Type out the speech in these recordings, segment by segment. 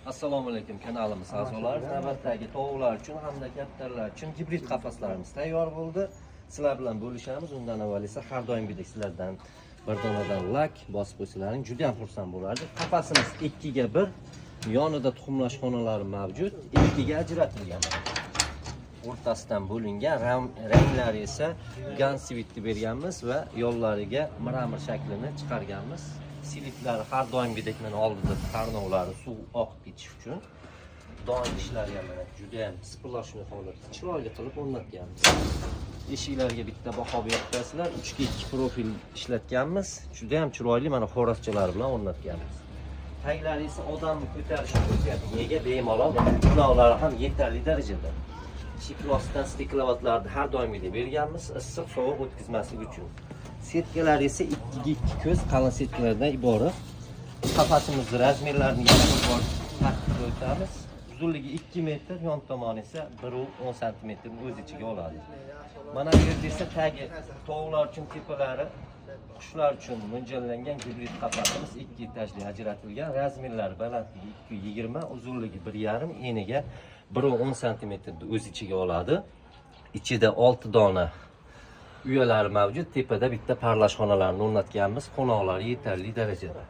Assalomu alaykum kanalimiz a'zolari. Navbatdagi tovuqlar uchun hamda kattalar uchun gibrid qafaslarimiz tayyor bo'ldi. Sizlar bilan bo'lishamiz. Undan avval esa har doimgidek sizlardan bir donadan lak bosib qo'ysalaring juda ham xursand bo'lardik. Qafasimiz 2 ga 1, yonida tuxumlash xonalari mavjud, 2 ga ajratilgan. O'rtasidan bo'lingan, ranglari esa gansivit deb berganmiz va yo'llariga miramir shaklini chiqarganmiz. Siliflari har doimgidek mana oldida tarnovlari suv oqib ketish uchun doim ishlarga mana juda ham sipirlashni holatda chiroyli qilib o'rnatganmiz. Eshiklarga bitta baho beribsizlar, 3 ga 2 profil ishlatganmiz. Juda ham chiroyli mana xoraschalar bilan o'rnatganmiz. Taglari esa odamni ko'tarish xususiyatiga bemalol, binolar ham yetarli darajada. Shiklostidan stiklovatlarni har doimgidek berganmiz, issiq sovuq o'tkazmaslik uchun. Setkalar esa 2 ga 2 ko'z qalin setkalardan iborat. Qafasimizni razmerlarini yana bir bor ta'kidlab o'tamiz. Uzunligi 2 metr, yon tomoni esa 1.10 sm o'z ichiga oladi. Mana bu yerda esa tagi tovuqlar uchun tepalari, qushlar uchun mo'ljallangan gibrid qafasimiz 2 etajli ajratilgan. Razmerlari balandligi 2.20, uzunligi 1.5, eniga 1.10 sm o'z ichiga oladi. Ichida 6 dona uyalari mavjud, tepada bitta parlash xonalarini o'rnatganmiz, qo'noqlar yetarli darajada.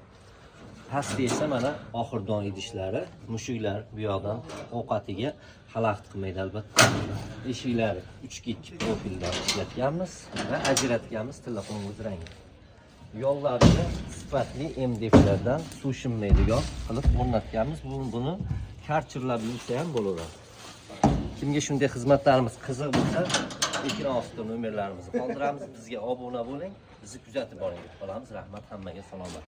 Pastda esa mana oxirdon idishlari, mushuklar bu yoqdan ovqatiga xalaqit qilmaydi albatta. Eshiklari 3 ga 2 profildan ishlatganmiz va ajratganmiz telefon o'z rangi. Yo'llarini sifatli MDFlardan suvshinmaydigan qilib o'rnatganmiz. Buni karchirlab yursa ham bo'laveradi. Kimga shunday xizmatlarimiz qiziq bo'lsa, ekran ostida nomerlarimizni qoldiramiz. Bizga obuna bo'ling, bizni kuzatib boring deb qolamiz. Rahmat, hammaga salom.